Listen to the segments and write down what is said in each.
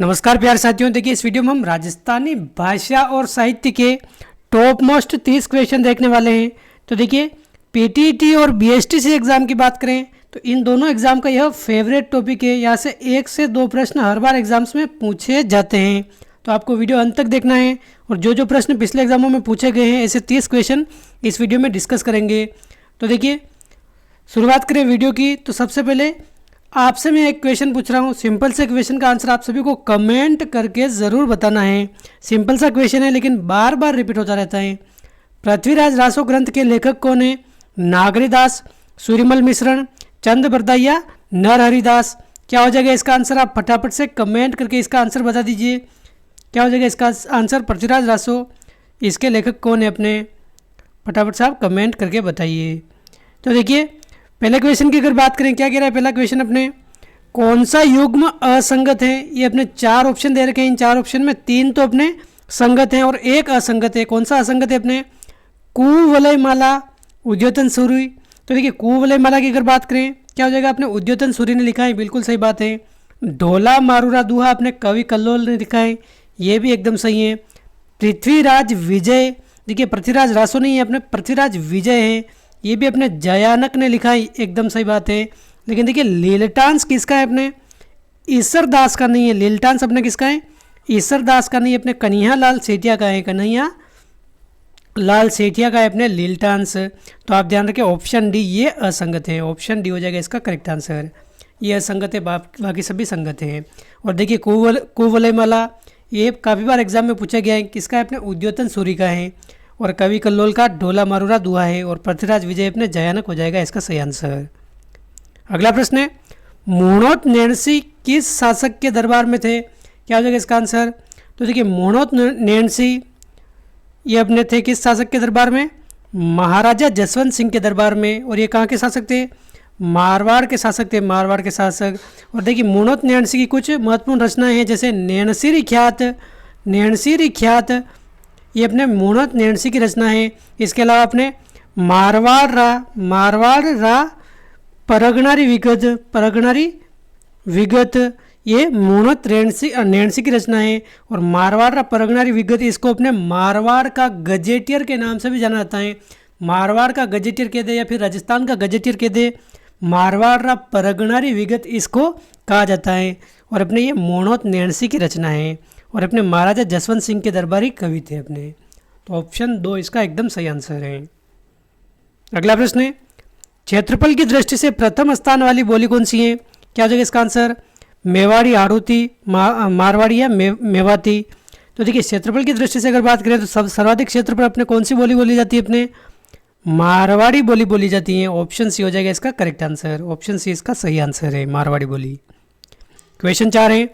नमस्कार प्यारे साथियों, देखिए इस वीडियो में हम राजस्थानी भाषा और साहित्य के टॉप मोस्ट 30 क्वेश्चन देखने वाले हैं। तो देखिए पीटीटी और बीएसटीसी एग्ज़ाम की बात करें तो इन दोनों एग्ज़ाम का यह फेवरेट टॉपिक है। यहाँ से 1 से 2 प्रश्न हर बार एग्जाम्स में पूछे जाते हैं, तो आपको वीडियो अंत तक देखना है। और जो प्रश्न पिछले एग्जामों में पूछे गए हैं ऐसे 30 क्वेश्चन इस वीडियो में डिस्कस करेंगे। तो देखिए शुरुआत करें वीडियो की। तो सबसे पहले आपसे मैं एक क्वेश्चन पूछ रहा हूँ, सिंपल से क्वेश्चन का आंसर आप सभी को कमेंट करके ज़रूर बताना है। सिंपल सा क्वेश्चन है लेकिन बार बार रिपीट होता रहता है। पृथ्वीराज रासो ग्रंथ के लेखक कौन है? नागरीदास, सूर्यमल मिश्रण, चंद बरदाइया, नरहरिदास। क्या हो जाएगा इसका आंसर? आप फटाफट से कमेंट करके इसका आंसर बता दीजिए। क्या हो जाएगा इसका आंसर? पृथ्वीराज रासो। इसके लेखक कौन है अपने? फटाफट से आप कमेंट करके बताइए। तो देखिए पहले क्वेश्चन की अगर बात करें, क्या कह रहा है पहला क्वेश्चन अपने? कौन सा युग्म असंगत है? ये अपने 4 ऑप्शन दे रखे हैं। इन 4 ऑप्शन में 3 तो अपने संगत हैं और 1 असंगत है। कौन सा असंगत है अपने? कुवलय माला, उद्योतन सूरी। तो देखिए कुवलय माला की अगर बात करें क्या हो जाएगा अपने? उद्योतन सूरी ने लिखा है, बिल्कुल सही बात है। ढोला मारूरा दुहा अपने कवि कल्लोल ने लिखा है, ये भी एकदम सही है। पृथ्वीराज विजय, देखिए पृथ्वीराज रासो नहीं है अपने, पृथ्वीराज विजय है, ये भी अपने जयानक ने लिखा है, एकदम सही बात है। लेकिन देखिए लीलटांस किसका है अपने? ईसर दास का नहीं है। लीलटांस अपने किसका है? ईसर दास का नहीं है, अपने कन्हैया लाल सेठिया का है। कन्हैया लाल सेठिया का है अपने लीलटांस। तो आप ध्यान रखें ऑप्शन डी ये असंगत है। ऑप्शन डी हो जाएगा इसका करेक्ट आंसर। ये असंगत है, बाकी सभी संगत हैं। और देखिए कुवलय माला ये काफ़ी बार एग्जाम में पूछा गया है, किसका है अपने? उद्योतन सूरी का है। और कवि कल्लोल का ढोला मारूरा दुआ है। और पृथ्वीराज विजय अपने जयानक हो जाएगा इसका सही आंसर। अगला प्रश्न है, मोहनोत नैणसी किस शासक के दरबार में थे? क्या हो जाएगा इसका आंसर? तो देखिए मोहनोत नैणसी ये अपने थे किस शासक के दरबार में? महाराजा जसवंत सिंह के दरबार में। और ये कहाँ के शासक थे? मारवाड़ के शासक थे, मारवाड़ के शासक। और देखिए मोहनोत नैणसी की कुछ महत्वपूर्ण रचनाएं हैं, जैसे नैणसीरी ख्यात ये अपने मोहनोत नैणसी की रचना है। इसके अलावा अपने मारवाड़ रा परगनारी विगत ये मोहनोत नैणसी की रचना है। और मारवाड़ रा परगनारी विगत इसको अपने मारवाड़ का गजेटियर के नाम से भी जाना जाता है। मारवाड़ का गजेटियर कह दे या फिर राजस्थान का गजेटियर कह दे, मारवाड़ रा परगनारी विगत इसको कहा जाता है। और अपने ये मोहनोत नैणसी की रचना है। और अपने महाराजा जसवंत सिंह के दरबारी कवि थे अपने। तो ऑप्शन 2 इसका एकदम सही आंसर है। अगला प्रश्न है, क्षेत्रफल की दृष्टि से प्रथम स्थान वाली बोली कौन सी है? क्या हो जाएगा इसका आंसर? मेवाड़ी, हाड़ौती, मारवाड़ी या मेवाती। तो देखिए क्षेत्रफल की दृष्टि से अगर बात करें तो सर्वाधिक क्षेत्र पर अपने कौन सी बोली बोली जाती है? अपने मारवाड़ी बोली बोली जाती है। ऑप्शन सी हो जाएगा इसका करेक्ट आंसर। ऑप्शन सी इसका सही आंसर है, मारवाड़ी बोली। क्वेश्चन 4 है,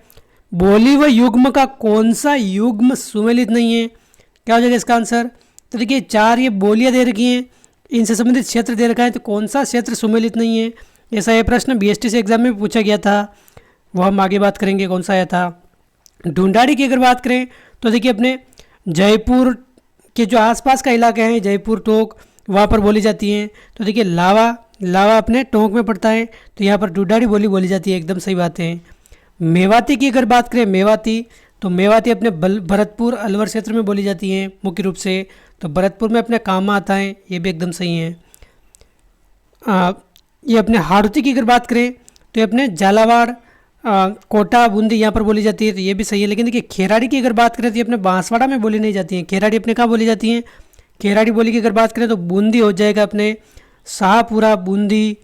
बोली व युग्म का कौन सा युग्म सुमेलित नहीं है? क्या हो जाएगा इसका आंसर? तो देखिए 4 ये बोलियां दे रखी हैं, इनसे संबंधित क्षेत्र दे रखा है, तो कौन सा क्षेत्र सुमेलित नहीं है? ऐसा ये प्रश्न बीएसटीसी एग्जाम में पूछा गया था, वो हम आगे बात करेंगे कौन सा आया था। ढूंढाड़ी की अगर बात करें तो देखिए अपने जयपुर के जो आसपास का इलाके हैं, जयपुर टोंक, वहाँ पर बोली जाती हैं। तो देखिए लावा अपने टोंक में पड़ता है, तो यहाँ पर ढूंढाड़ी बोली बोली जाती है, एकदम सही बात है। मेवाती की अगर बात करें तो मेवाती अपने भरतपुर अलवर क्षेत्र में बोली जाती है मुख्य रूप से। तो भरतपुर में अपने काम आता है, ये भी एकदम सही है। ये अपने हाड़ौती की अगर बात करें तो ये अपने झालावाड़, कोटा, बूंदी यहाँ पर बोली जाती है, तो ये भी सही है। लेकिन देखिए खेराड़ी की अगर बात करें तो ये अपने बांसवाड़ा में बोली नहीं जाती है। खेराड़ी अपने कहाँ बोली जाती है? खेराड़ी बोली की अगर बात करें तो बूंदी हो जाएगा अपने, शाहपुरा, बूंदी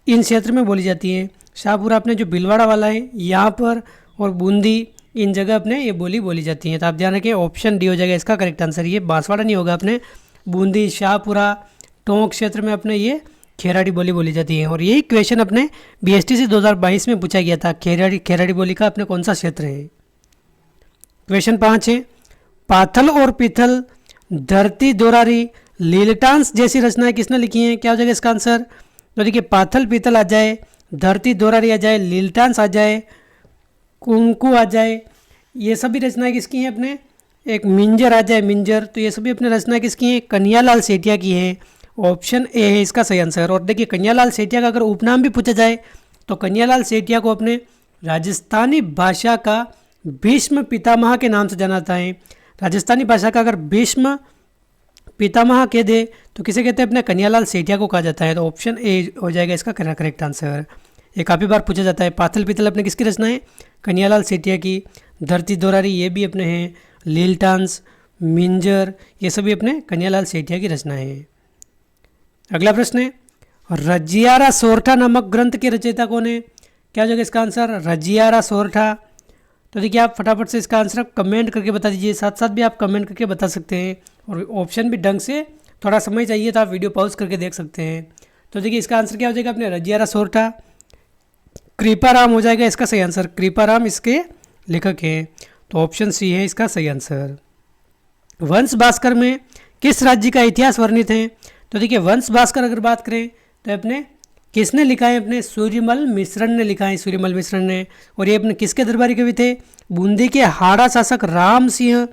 इन क्षेत्र में बोली जाती है। शाहपुरा अपने जो भीलवाड़ा वाला है यहाँ पर, और बूंदी इन जगह अपने ये बोली जाती है। तो आप ध्यान रखें ऑप्शन डी हो जाएगा इसका करेक्ट आंसर। ये बांसवाड़ा नहीं होगा अपने, बूंदी, शाहपुरा, टोंक क्षेत्र में अपने ये खेराड़ी बोली जाती है। और यही क्वेश्चन अपने बीएसटीसी 2022 में पूछा गया था, खेराड़ी बोली का अपने कौन सा क्षेत्र है। क्वेश्चन 5 है, पाथल और पीथल, धरती दोरारी, लीलटांस जैसी रचनाएं किसने लिखी हैं? क्या हो जाएगा इसका आंसर? तो देखिए पाथल पीतल आ जाए, धरती दोरारी आ जाए, लीलटांस आ जाए, कुंकू आ जाए, ये सभी रचनाएं किसकी हैं अपने? एक मिंजर आ जाए, मिंजर, तो ये सभी अपने रचनाएं किसकी हैं? कन्हैया लाल सेठिया की हैं। ऑप्शन ए है इसका सही आंसर। और देखिए कन्हैया लाल सेठिया का अगर उपनाम भी पूछा जाए तो कन्हैया लाल सेठिया को अपने राजस्थानी भाषा का भीष्म पितामह के नाम से जाना जाता है। राजस्थानी भाषा का अगर भीष्म पितामह कह दे तो किसे कहते हैं? अपने कन्हैयालाल सेठिया को कहा जाता है। तो ऑप्शन ए हो जाएगा इसका करेक्ट आंसर। ये काफ़ी बार पूछा जाता है। पाथल पीतल अपने किसकी रचना है? कन्हैयालाल सेठिया की। धरती दोरारी ये भी अपने हैं। लीलटांस, मिंजर, ये सभी अपने कन्हैयालाल सेठिया की रचना है। अगला प्रश्न है, रजियारा सोरठा नामक ग्रंथ के रचयिता कौन है? क्या हो जाएगा इसका आंसर? रजियारा सोरठा। तो देखिए आप फटाफट से इसका आंसर कमेंट करके बता दीजिए, साथ साथ भी आप कमेंट करके बता सकते हैं और ऑप्शन भी ढंग से, थोड़ा समय चाहिए तो आप वीडियो पॉज करके देख सकते हैं। तो देखिए इसका आंसर क्या हो जाएगा अपने? रजियारा सोरठा। कृपाराम हो जाएगा इसका सही आंसर। कृपाराम इसके लेखक हैं। तो ऑप्शन सी है इसका सही आंसर। वंश भास्कर में किस राज्य का इतिहास वर्णित है? तो देखिए वंश भास्कर अगर बात करें तो अपने किसने लिखा है? अपने सूर्यमल मिश्रण ने लिखा है, सूर्यमल मिश्रण ने। और ये अपने किसके दरबारी कवि थे? बूंदी के हाड़ा शासक राम सिंह,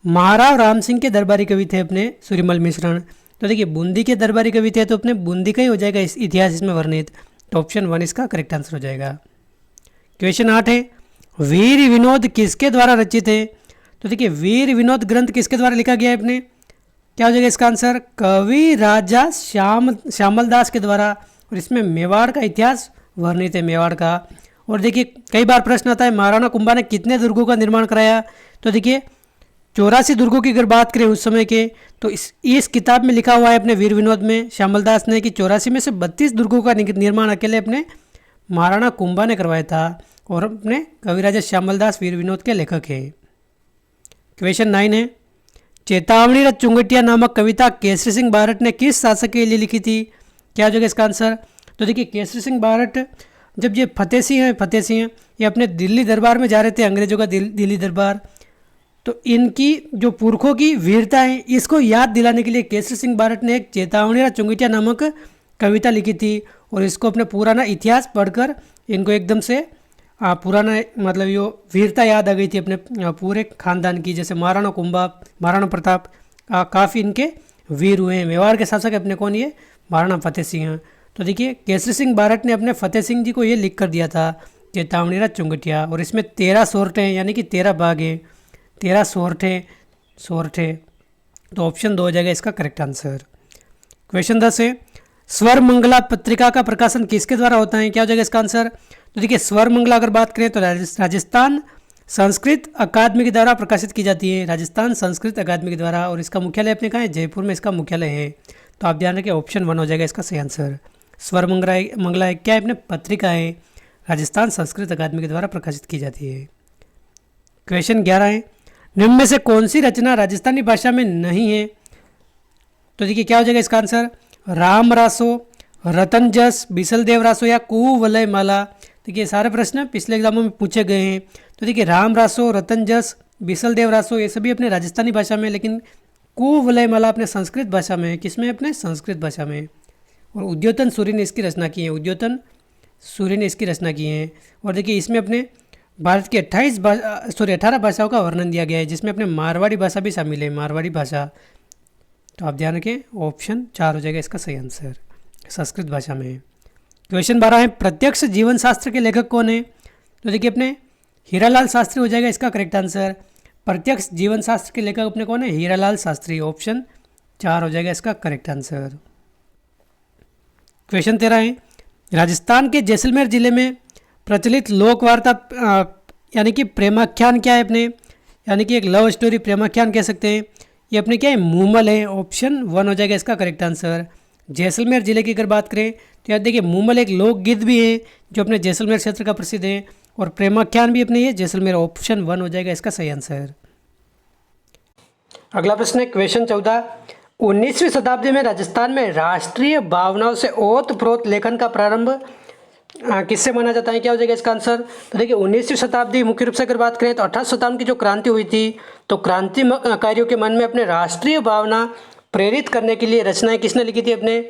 महाराव राम सिंह के दरबारी कवि थे अपने सूर्यमल मिश्रण। तो देखिए बूंदी के दरबारी कवि थे तो अपने बूंदी का ही हो जाएगा इस इतिहास इसमें वर्णित। तो ऑप्शन 1 इसका करेक्ट आंसर हो जाएगा। क्वेश्चन 8 है, वीर विनोद किसके द्वारा रचित है? तो देखिए वीर विनोद ग्रंथ किसके द्वारा लिखा गया है अपने? क्या हो जाएगा इसका आंसर? कवि राजा श्यामल दास के द्वारा। और इसमें मेवाड़ का इतिहास वर्णित है, मेवाड़ का। और देखिए कई बार प्रश्न आता है महाराणा कुंभा ने कितने दुर्गों का निर्माण कराया? तो देखिए 84 दुर्गों की अगर बात करें उस समय के, तो इस किताब में लिखा हुआ है अपने वीर विनोद में श्यामल दास ने कि 84 में से 32 दुर्गों का निर्माण अकेले अपने महाराणा कुंभा ने करवाया था। और अपने कविराजा श्यामल दास वीर विनोद के लेखक हैं। क्वेश्चन 9 है, चेतावनी रथ चुंगटिया नामक कविता केसरी सिंह बारट ने किस शासक के लिए लिखी थी? क्या हो जाएगा इसका आंसर? तो देखिए केसरी सिंह बारट जब ये फतेह सिंह ये अपने दिल्ली दरबार में जा रहे थे, अंग्रेजों का दिल्ली दरबार, तो इनकी जो पुरखों की वीरता है इसको याद दिलाने के लिए केसरी सिंह बारट ने एक चेतावनी रथ चुंगटिया नामक कविता लिखी थी। और इसको अपने पुराना इतिहास पढ़कर इनको एकदम से पुराना मतलब यो वीरता याद आ गई थी अपने पूरे खानदान की। जैसे महाराणा कुंभा, महाराणा प्रताप काफ़ी इनके वीर हुए हैं। मेवाड़ के शासक अपने कौन? ये महाराणा फतेह सिंह। तो देखिए केसरी सिंह बारट ने अपने फतेह सिंह जी को ये लिख कर दिया था चेतावनी रथ चुंगटिया। और इसमें 13 सोरठे हैं, यानी कि 13 भाग हैं, 13 सोरठे। तो ऑप्शन 2 हो जाएगा इसका करेक्ट आंसर। क्वेश्चन 10 है, स्वर मंगला पत्रिका का प्रकाशन किसके द्वारा होता है? क्या हो जाएगा इसका आंसर? तो देखिए स्वर मंगला अगर बात करें तो राजस्थान संस्कृत अकादमी के द्वारा प्रकाशित की जाती है, राजस्थान संस्कृत अकादमी के द्वारा। और इसका मुख्यालय अपने कहाँ है? जयपुर में इसका मुख्यालय है। तो आप ध्यान रखें ऑप्शन 1 हो जाएगा इसका सही आंसर। स्वर मंगला क्या है? अपने पत्रिका है, राजस्थान संस्कृत अकादमी के द्वारा प्रकाशित की जाती है। क्वेश्चन 11 है, निम्न में से कौन सी रचना राजस्थानी भाषा में नहीं है? तो देखिए क्या हो जाएगा इसका आंसर? राम रासो, रतन जस, बिसलदेव रासो या कुवलय माला। देखिए सारे प्रश्न पिछले एग्जामों में पूछे गए हैं। तो देखिए राम रासो, रतन जस, बिसलदेव रासो ये सभी अपने राजस्थानी भाषा में, लेकिन कुवलय माला अपने संस्कृत भाषा में है। किसमें? अपने संस्कृत भाषा में। और उद्योतन सूर्य ने इसकी रचना की है, उद्योतन सूर्य ने इसकी रचना की है। और देखिए इसमें अपने भारत की 18 भाषाओं का वर्णन दिया गया है, जिसमें अपने मारवाड़ी भाषा भी शामिल है, मारवाड़ी भाषा। तो आप ध्यान रखें ऑप्शन 4 हो जाएगा इसका सही आंसर, संस्कृत भाषा में। क्वेश्चन 12 है, प्रत्यक्ष जीवन शास्त्र के लेखक कौन है? तो देखिए अपने हीरालाल शास्त्री हो जाएगा इसका करेक्ट आंसर। प्रत्यक्ष जीवन शास्त्र के लेखक अपने कौन है? हीरालाल शास्त्री। ऑप्शन 4 हो जाएगा इसका करेक्ट आंसर। क्वेश्चन 13 है, राजस्थान के जैसलमेर जिले में प्रचलित लोक वार्ता यानी कि प्रेमाख्यान क्या है अपने? यानी कि एक लव स्टोरी प्रेमाख्यान कह सकते हैं। ये अपने क्या है? मूमल है। ऑप्शन 1 हो जाएगा इसका करेक्ट आंसर। जैसलमेर जिले की अगर बात करें तो याद देखिए मूमल एक लोकगीत भी है जो अपने जैसलमेर क्षेत्र का प्रसिद्ध है, और प्रेमाख्यान भी अपने ये जैसलमेर। ऑप्शन 1 हो जाएगा इसका सही आंसर। अगला प्रश्न है क्वेश्चन 14, 19वीं शताब्दी में राजस्थान में राष्ट्रीय भावनाओं से ओतप्रोत लेखन का प्रारंभ किससे माना जाता है? क्या हो जाएगा इसका आंसर? तो देखिए 19वीं शताब्दी मुख्य रूप से अगर बात करें तो 1857 की जो क्रांति हुई थी, तो क्रांतिकारियों के मन में अपने राष्ट्रीय भावना प्रेरित करने के लिए रचनाएं किसने लिखी थी अपने?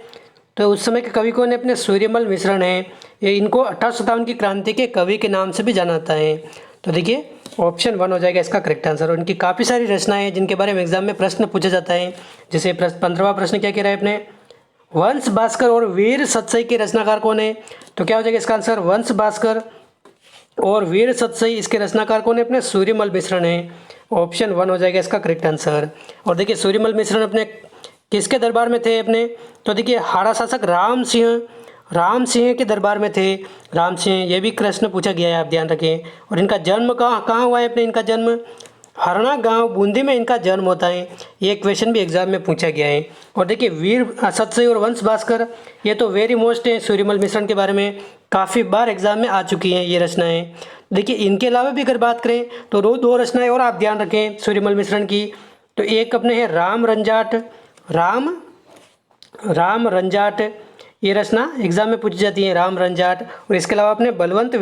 तो उस समय के कवि कौन है? अपने सूर्यमल मिश्रण है। ये इनको 1857 की क्रांति के कवि के नाम से भी जाना जाता है। तो देखिए ऑप्शन 1 हो जाएगा इसका करेक्ट आंसर। और इनकी काफ़ी सारी रचनाएं हैं जिनके बारे में एग्जाम में प्रश्न पूछा जाता है। जैसे 15वां प्रश्न क्या कह रहा है अपने? वंश भास्कर और वीर सतसई के रचनाकार कौन है? तो क्या हो जाएगा इसका आंसर? वंश भास्कर। और वीर सतसई इसके रचनाकार कौन है? अपने सूर्यमल मिश्रण है। ऑप्शन 1 हो जाएगा इसका करेक्ट आंसर। और देखिए सूर्यमल मिश्रण अपने किसके दरबार में थे अपने? तो देखिए हाड़ा शासक राम सिंह के दरबार में थे। राम सिंह, ये भी प्रश्न पूछा गया है, आप ध्यान रखें। और इनका जन्म कहाँ हुआ है अपने? इनका जन्म हरना गांव बूंदी में इनका जन्म होता है। ये क्वेश्चन भी एग्जाम में पूछा गया है। और देखिए वीर सतसई और वंश भास्कर, ये तो वेरी मोस्ट है सूर्यमल मिश्रण के बारे में, काफ़ी बार एग्जाम में आ चुकी हैं ये रचनाएं। देखिए इनके अलावा भी अगर बात करें तो दो रचनाएं और आप ध्यान रखें सूर्यमल मिश्रण की। तो एक अपने है राम रंजाट, ये रचना एग्जाम में पूछी जाती है, राम रंजाट। और इसके अलावा अपने बलवंत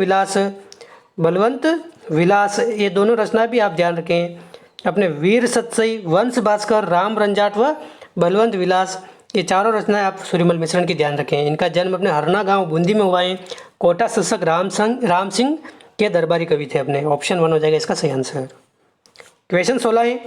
विलास, ये दोनों रचना भी आप ध्यान रखें। अपने वीर सतसई, वंश भास्कर, राम रंजाट व बलवंत विलास, ये चारों रचनाएं आप सूर्यमल मिश्रण की ध्यान रखें। इनका जन्म अपने हरना गांव बूंदी में हुआ है। कोटा शासक राम सिंह के दरबारी कवि थे अपने। ऑप्शन 1 हो जाएगा इसका सही आंसर। क्वेश्चन 16 है,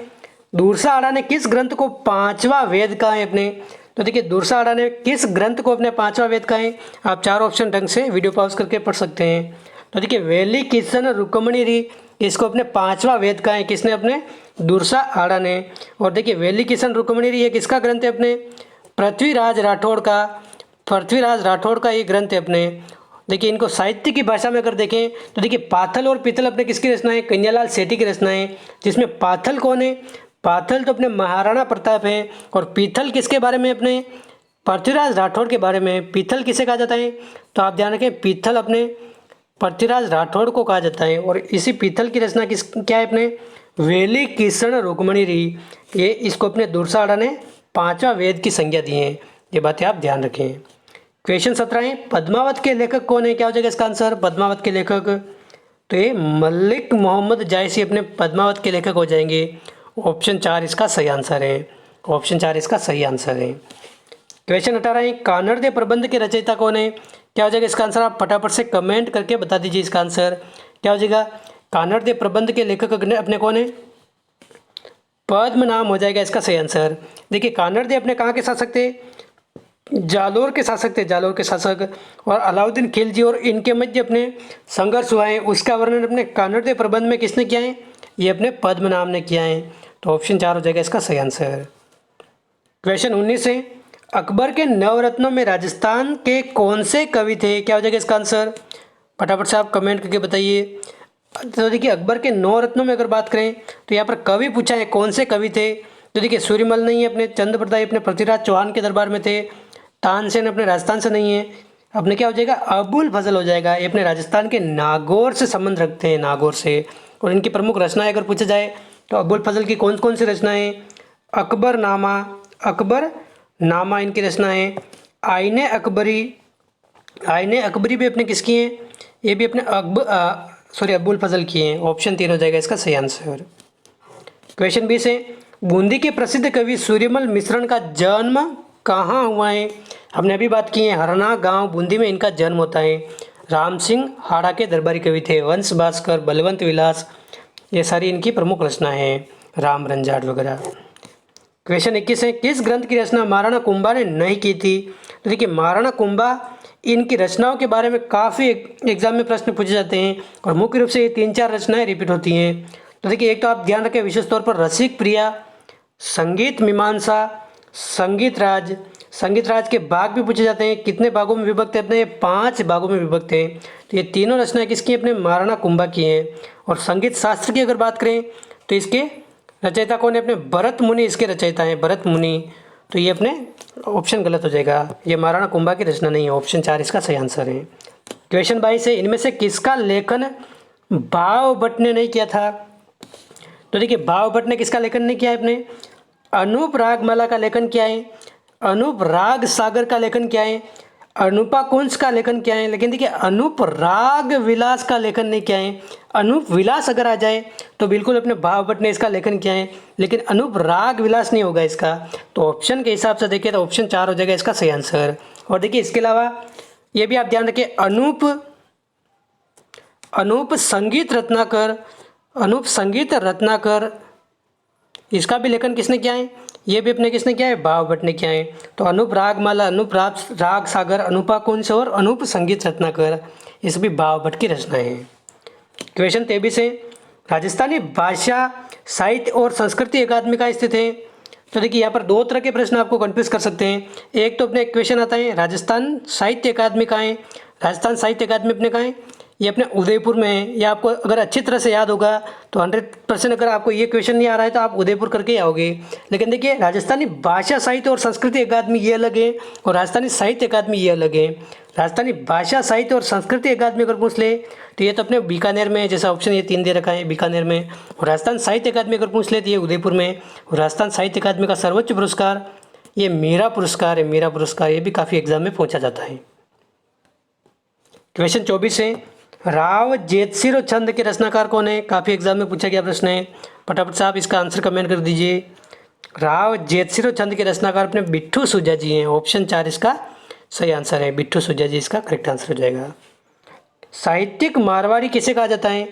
दूरसा आड़ा ने किस ग्रंथ को 5वां वेद कहा है अपने? तो देखिए दूरसा आड़ा ने किस ग्रंथ को अपने 5वां वेद कहा है? आप चार ऑप्शन ढंग से वीडियो पॉज करके पढ़ सकते हैं। तो देखिए वेली किशन रुक्मणी री, इसको अपने 5वां वेद कहा है, किसने? अपने दूरसा आड़ा ने। और देखिए वेली किशन रुक्मणी री ये किसका ग्रंथ है? अपने पृथ्वीराज राठौड़ का ये ग्रंथ है अपने। देखिए इनको साहित्य की भाषा में अगर देखें तो देखिए पाथल और पीथल अपने किसकी रचना है? कन्यालाल सेठी की रचना है। जिसमें पाथल कौन है? पाथल तो अपने महाराणा प्रताप है। और पीथल किसके बारे में? अपने पृथ्वीराज राठौड़ के बारे में। पीथल किसे कहा जाता है? तो आप ध्यान रखें, पीथल अपने पृथ्वीराज राठौड़ को कहा जाता है। और इसी पीथल की रचना क्या है? अपने वेली किशन रुक्मणी री, ये इसको अपने दूरसा आड़ा ने 5वां वेद की संज्ञा दी है। ये बातें आप ध्यान रखें। क्वेश्चन 17 है, पद्मावत के लेखक कौन है? क्या हो जाएगा इसका आंसर? पद्मावत के लेखक, तो ये मलिक मोहम्मद जायसी अपने पद्मावत के लेखक हो जाएंगे। ऑप्शन 4 इसका सही आंसर है। ऑप्शन 4 इसका सही आंसर है। क्वेश्चन 18 है, कानड़देव प्रबंध के रचयिता कौन है? क्या हो जाएगा इसका आंसर? आप फटाफट से कमेंट करके बता दीजिए इसका आंसर क्या हो जाएगा। कानड़देव प्रबंध के लेखक अपने कौन है? पद्मनाभ हो जाएगा इसका सही आंसर। देखिए कानड़देव अपने कहाँ के शासक थे? जालोर के शासक थे, जालोर के शासक। और अलाउद्दीन खिलजी और इनके मध्य अपने संघर्ष हुआ है, उसका वर्णन अपने कानड़देव प्रबंध में किसने किया है? ये अपने पद्मनाभ ने किया है। तो ऑप्शन 4 हो जाएगा इसका सही आंसर। क्वेश्चन 19 है, अकबर के नवरत्नों में राजस्थान के कौन से कवि थे? क्या हो जाएगा इसका आंसर? फटाफट से आप कमेंट करके बताइए। तो देखिए अकबर के 9 रत्नों में अगर बात करें तो यहाँ पर कवि पूछा है, कौन से कवि थे? तो देखिए सूर्यमल नहीं है, अपने चंद प्रताप अपने पृथ्वीराज चौहान के दरबार में थे। तानसेन अपने राजस्थान से नहीं है। अपने क्या हो जाएगा? अबुल फजल हो जाएगा। ये अपने राजस्थान के नागौर से संबंध रखते हैं, नागौर से। और इनकी प्रमुख रचनाएं अगर पूछा जाए तो अबुल फजल की कौन कौन सी रचनाएं? अकबरनामा इनकी रचना है। आईने अकबरी भी अपने किसकी हैं? ये भी अपने अबुल फजल की हैं। ऑप्शन 3 हो जाएगा इसका सही आंसर। क्वेश्चन 20 है, बूंदी के प्रसिद्ध कवि सूर्यमल मिश्रण का जन्म कहाँ हुआ है? हमने अभी बात की है, हरना गांव बूंदी में इनका जन्म होता है। राम सिंह हाड़ा के दरबारी कवि थे। वंश भास्कर, बलवंत विलास, ये सारी इनकी प्रमुख रचनाएं हैं, राम रंजाट वगैरह। क्वेश्चन 21 है, किस ग्रंथ की रचना महाराणा कुंभा ने नहीं की थी? तो देखिए महाराणा कुंभा, इनकी रचनाओं के बारे में काफ़ी एग्जाम में प्रश्न पूछे जाते हैं और मुख्य रूप से ये 3-4 रचनाएं रिपीट होती हैं। तो देखिए एक तो आप ध्यान रखें विशेष तौर पर रसिक प्रिया, संगीत मीमांसा, संगीत राज के भाग भी पूछे जाते हैं। कितने भागों में विभक्त है? अपने 5 भागों में विभक्त हैं। तो ये तीनों रचनाएं किसकी? अपने महाराणा कुंभा की हैं। और संगीत शास्त्र की अगर बात करें तो इसके रचयिता कौन है? अपने भरत मुनि इसके रचयिता हैं, भरत मुनि। तो ये अपने ऑप्शन गलत हो जाएगा, ये महाराणा कुंभा की रचना नहीं है। ऑप्शन 4 इसका सही आंसर है। क्वेश्चन 22 है, इनमें से किसका लेखन भाव भट्ट ने नहीं किया था? तो देखिए भाव भट्ट ने किसका लेखन नहीं किया है? अपने अनूप रागमाला का लेखन किया है, अनूप राग सागर का लेखन किया है, अनुपा कुंज का लेखन किया है। लेकिन देखिए अनूप राग विलास का लेखन नहीं किया है। अनूप विलास अगर आ जाए तो बिल्कुल अपने भाव भट्ट ने इसका लेखन किया है, लेकिन अनूप राग विलास नहीं होगा इसका। तो ऑप्शन के हिसाब से देखिए तो ऑप्शन 4 हो जाएगा इसका सही आंसर। और देखिए इसके अलावा ये भी आप ध्यान रखिए, अनूप संगीत रत्नाकर, इसका भी लेखन किसने किया है? ये भी अपने किसने किया है? भाव भट्ट ने किया है। तो अनूप रागमाला, अनूप राग सागर, अनुपा कुंज और अनूप संगीत रत्नाकर, इस भी भाव भट्ट की रचना है। क्वेश्चन 23 है, राजस्थानी भाषा साहित्य और संस्कृति अकादमी कहाँ स्थित है। तो देखिए यहाँ पर दो तरह के प्रश्न आपको कन्फ्यूज कर सकते हैं। एक तो अपने क्वेश्चन आता है राजस्थान साहित्य अकादमी कहाँ है, राजस्थान साहित्य अकादमी अपने कहाँ है, ये अपने उदयपुर में है। ये आपको अगर अच्छी तरह से याद होगा तो 100% अगर आपको ये क्वेश्चन नहीं आ रहा है तो आप उदयपुर करके ही आओगे। लेकिन देखिए राजस्थानी भाषा साहित्य और संस्कृति अकादमी ये अलग है और राजस्थानी साहित्य अकादमी ये अलग है। राजस्थानी भाषा साहित्य और संस्कृति अकादमी अगर पूछ ले तो ये तो अपने बीकानेर में है, जैसा ऑप्शन ये 3 दे रखा है बीकानेर में। और राजस्थान साहित्य अकादमी अगर पूछ ले तो ये उदयपुर में। और राजस्थान साहित्य अकादमी का सर्वोच्च पुरस्कार ये मीरा पुरस्कार है, मीरा पुरस्कार। ये भी काफ़ी एग्जाम में पूछा जाता है। क्वेश्चन 24 है, राव जेतसिरो छंद के रचनाकार कौन है। काफ़ी एग्जाम में पूछा गया प्रश्न है, फटाफट से आप इसका आंसर कमेंट कर दीजिए। राव जेतसिरो छंद के रचनाकार अपने बिट्ठू सुजा जी हैं। ऑप्शन 4 इसका सही आंसर है, बिट्ठू सुजा जी इसका करेक्ट आंसर हो जाएगा। साहित्यिक मारवाड़ी किसे कहा जाता है।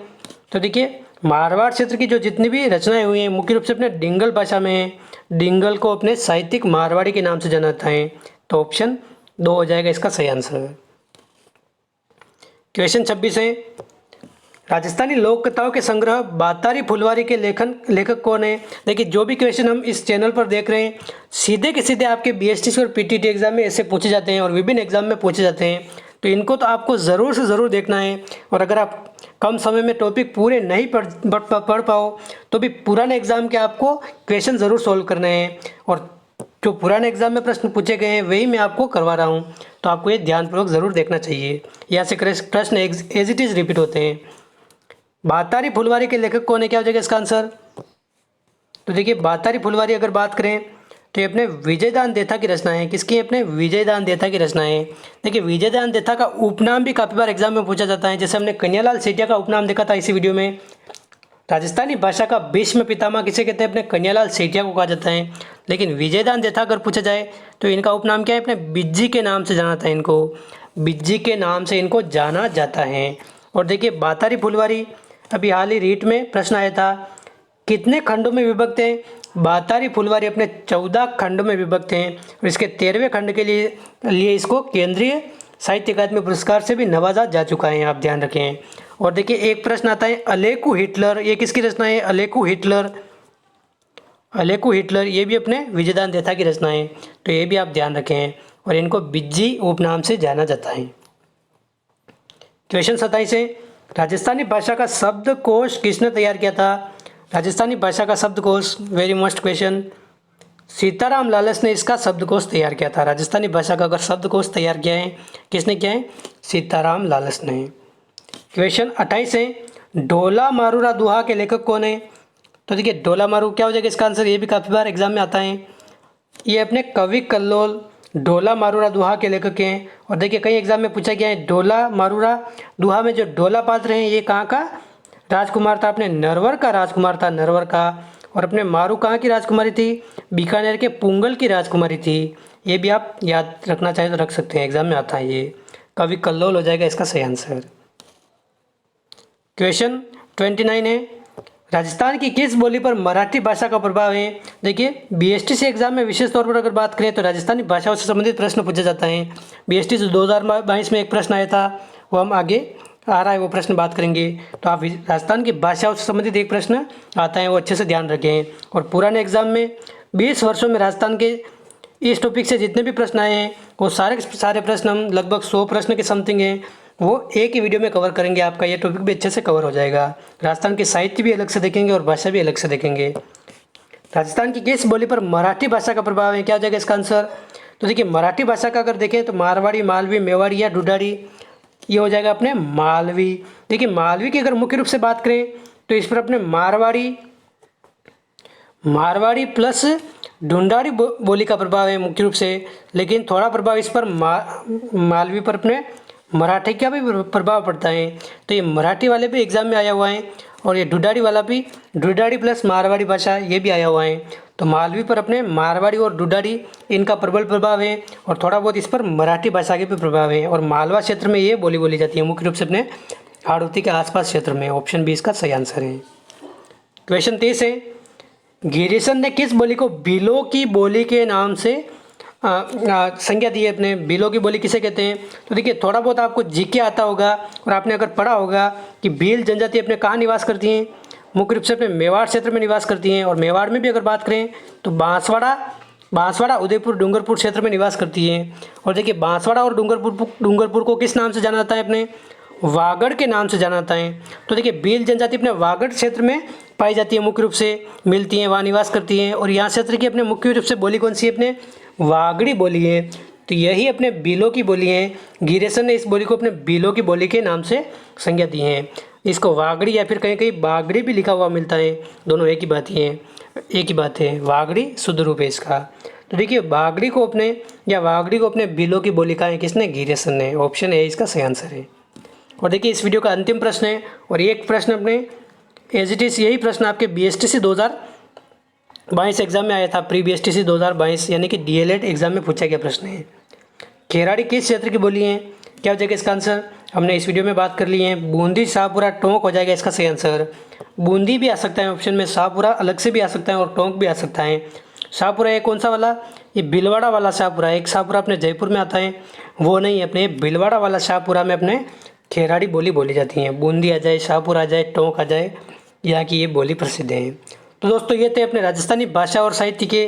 तो देखिए मारवाड़ क्षेत्र की जो जितनी भी रचनाएं हुई हैं मुख्य रूप से अपने डिंगल भाषा में है। डिंगल को अपने साहित्यिक मारवाड़ी के नाम से जाना जाता है। तो ऑप्शन 2 हो जाएगा इसका सही आंसर। क्वेश्चन 26 है, राजस्थानी लोक कथाओं के संग्रह बातारी फुलवारी के लेखक कौन है। देखिए जो भी क्वेश्चन हम इस चैनल पर देख रहे हैं सीधे के सीधे आपके बीएसटीसी और पीटीटी एग्जाम में ऐसे पूछे जाते हैं और विभिन्न एग्जाम में पूछे जाते हैं। तो इनको तो आपको ज़रूर से ज़रूर देखना है। और अगर आप कम समय में टॉपिक पूरे नहीं पढ़ पाओ तो भी पुराने एग्जाम के आपको क्वेश्चन ज़रूर सोल्व करने हैं। और जो पुराने एग्जाम में प्रश्न पूछे गए हैं वही मैं आपको करवा रहा हूँ, तो आपको ये ध्यानपूर्वक ज़रूर देखना चाहिए। यहाँ से प्रश्न एज इट इज़ रिपीट होते हैं। बातारी फुलवारी के लेखक कौन है, क्या हो जाएगा इसका आंसर। तो देखिए बातारी फुलवारी अगर बात करें तो ये अपने विजयदान देथा की रचना है। किसकी है, अपने विजयदान देथा की रचना है। देखिए विजयदान देथा का उपनाम भी काफ़ी बार एग्जाम में पूछा जाता है। जैसे हमने कन्यालाल सेठिया का उपनाम देखा था इसी वीडियो में। राजस्थानी भाषा का भीष्म पितामह किसे कहते हैं, अपने कन्यालाल सेठिया को कहा जाता है। लेकिन विजयदान देथा अगर पूछा जाए तो इनका उपनाम क्या है, अपने बिज्जी के नाम से जाना जाता है। इनको बिज्जी के नाम से इनको जाना जाता है। और देखिए बातारी फुलवारी अभी हाल ही रीट में प्रश्न आया था, कितने खंडों में विभक्त है। बातारी फुलवारी अपने 14 खंडों में विभक्त हैं और इसके 13वें खंड के लिए इसको केंद्रीय साहित्य अकादमी पुरस्कार से भी नवाजा जा चुका है, आप ध्यान रखें। और देखिए एक प्रश्न आता है अलेकू हिटलर, ये किसकी रचना है, अलेकू हिटलर। अलेकू हिटलर ये भी अपने विजयदान देथा की रचना है, तो ये भी आप ध्यान रखें। और इनको बिज्जी उपनाम से जाना जाता है। क्वेश्चन 27 है, राजस्थानी भाषा का शब्दकोश किसने तैयार किया था। राजस्थानी भाषा का शब्दकोश very must question, Sitaram Lalas ने इसका शब्दकोश तैयार किया था। राजस्थानी भाषा का अगर शब्दकोश तैयार किया है किसने किया है, सीताराम लालस ने। क्वेश्चन 28 है, ढोला मारूरा दुहा के लेखक कौन है। तो देखिए ढोला मारू क्या हो जाएगा इसका आंसर, ये भी काफ़ी बार एग्जाम में आता है। ये अपने कवि कल्लोल ढोला मारूरा दुहा के लेखक हैं। और देखिए कई एग्जाम में पूछा गया है ढोला मारूरा दुहा में जो ढोला पात्र हैं ये कहाँ का राजकुमार था, अपने नरवर का राजकुमार था, नरवर का। और अपने मारू कहाँ की राजकुमारी थी, बीकानेर के पुंगल की राजकुमारी थी। ये भी आप याद रखना चाहें तो रख सकते हैं, एग्जाम में आता है ये। कवि कल्लोल हो जाएगा इसका सही आंसर। क्वेश्चन 29 है, राजस्थान की किस बोली पर मराठी भाषा का प्रभाव है। देखिए बीएसटीसी एग्जाम में विशेष तौर पर अगर बात करें तो राजस्थानी भाषाओं से संबंधित प्रश्न पूछा जाता है। बीएसटीसी 2022 में एक प्रश्न आया था, वो हम आगे आ रहा है वो प्रश्न बात करेंगे। तो आप राजस्थान की भाषाओं से संबंधित एक प्रश्न आता है वो अच्छे से ध्यान रखें। और पुराने एग्जाम में 20 वर्षों में राजस्थान के इस टॉपिक से जितने भी प्रश्न आए हैं वो सारे प्रश्न हम लगभग 100 प्रश्न के समथिंग हैं, वो एक ही वीडियो में कवर करेंगे। आपका ये टॉपिक भी अच्छे से कवर हो जाएगा। राजस्थान के साहित्य भी अलग से देखेंगे और भाषा भी अलग से देखेंगे। राजस्थान की किस बोली पर मराठी भाषा का प्रभाव है, क्या हो जाएगा इसका आंसर। तो देखिए मराठी भाषा का अगर देखें तो मारवाड़ी, मालवी, मेवाड़ी या ढूंढाड़ी, ये हो जाएगा अपने मालवी। देखिए मालवी की अगर मुख्य रूप से बात करें तो इस पर अपने मारवाड़ी प्लस ढूंढाड़ी बोली का प्रभाव है मुख्य रूप से। लेकिन थोड़ा प्रभाव इस पर मालवी पर अपने मराठी का भी प्रभाव पड़ता है। तो ये मराठी वाले भी एग्जाम में आया हुआ है और ये ढूंढाड़ी वाला भी, ढूंढाड़ी प्लस मारवाड़ी भाषा ये भी आया हुआ है। तो मालवी पर अपने मारवाड़ी और ढूंढाड़ी इनका प्रबल प्रभाव है और थोड़ा बहुत इस पर मराठी भाषा के भी प्रभाव है। और मालवा क्षेत्र में ये बोली जाती है मुख्य रूप से अपने हाड़ौती के आसपास क्षेत्र में। ऑप्शन 20 का सही आंसर है। क्वेश्चन 23 है, गिरीशन ने किस बोली को भीलों की बोली के नाम से संज्ञा दी है अपने बिलों की बोली किसे कहते हैं। तो देखिए थोड़ा बहुत आपको जीके आता होगा और आपने अगर पढ़ा होगा कि भील जनजाति अपने कहाँ निवास करती हैं, मुख्य रूप से अपने मेवाड़ क्षेत्र में निवास करती हैं। और मेवाड़ में भी अगर बात करें तो बांसवाड़ा उदयपुर डूंगरपुर क्षेत्र में निवास करती हैं। और देखिए बांसवाड़ा और डूंगरपुर को किस नाम से जाना जाता है, अपने वागड़ के नाम से जाना जाता है। तो देखिए भील जनजाति अपने वागड़ क्षेत्र में पाई जाती है, मुख्य रूप से मिलती हैं, वहाँ निवास करती हैं। और यहाँ क्षेत्र की अपने मुख्य रूप से बोली कौन सी है, अपने वागड़ी बोली है। तो यही अपने बिलों की बोली है। गिरेसन ने इस बोली को अपने बिलों की बोली के नाम से संज्ञा दी है। इसको वागड़ी या फिर कहीं कहीं बागड़ी भी लिखा हुआ मिलता है, दोनों एक ही बात है। वागड़ी शुद्ध रूप है इसका। तो देखिए बागड़ी को अपने बिलों की बोली कहा है किसने, गिरेसन ने। ऑप्शन ए इसका सही आंसर है। और देखिए इस वीडियो का अंतिम प्रश्न है, और एक प्रश्न अपने एज इट इज़ यही प्रश्न आपके BSTC 2022 एग्जाम में आया था, प्री BSTC 2022 यानी कि DLED एग्जाम में पूछा गया प्रश्न है। खेराड़ी किस क्षेत्र की बोली है, क्या हो जाएगा इसका आंसर, हमने इस वीडियो में बात कर ली है। बूंदी, शाहपुरा, टोंक हो जाएगा इसका सही आंसर। बूंदी भी आ सकता है ऑप्शन में, शाहपुरा अलग से भी आ सकता है और टोंक भी आ सकता है। शाहपुरा ये कौन सा वाला, ये भीलवाड़ा वाला शाहपुरा। एक शाहपुरा अपने जयपुर में आता है, वो नहीं, अपने भीलवाड़ा वाला शाहपुरा में अपने खेराड़ी बोली जाती है। बूंदी आ जाए, शाहपुर आ जाए, टोंक आ जाए, यहाँ की ये बोली प्रसिद्ध है। तो दोस्तों ये थे अपने राजस्थानी भाषा और साहित्य के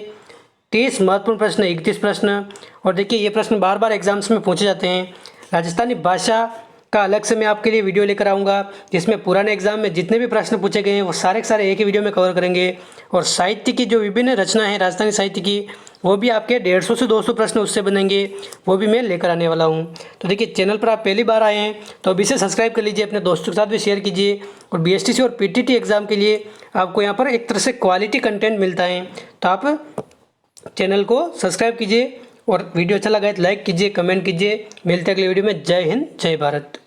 30 महत्वपूर्ण प्रश्न, 31 प्रश्न। और देखिए ये प्रश्न बार बार एग्जाम्स में पूछे जाते हैं। राजस्थानी भाषा का अलग से मैं आपके लिए वीडियो लेकर आऊँगा, जिसमें पुराने एग्जाम में जितने भी प्रश्न पूछे गए हैं वो सारे के सारे एक ही वीडियो में कवर करेंगे। और साहित्य की जो विभिन्न रचना है राजस्थानी साहित्य की, वो भी आपके 150 से 200 प्रश्न उससे बनेंगे, वो भी मैं लेकर आने वाला हूँ। तो देखिए चैनल पर आप पहली बार आए हैं तो अभी से सब्सक्राइब कर लीजिए, अपने दोस्तों के साथ भी शेयर कीजिए। और BSTC और PTT एग्ज़ाम के लिए आपको यहाँ पर एक तरह से क्वालिटी कंटेंट मिलता है, तो आप चैनल को सब्सक्राइब कीजिए और वीडियो अच्छा लगा है तो लाइक कीजिए, कमेंट कीजिए। मिलते हैं अगले वीडियो में। जय हिंद, जय भारत।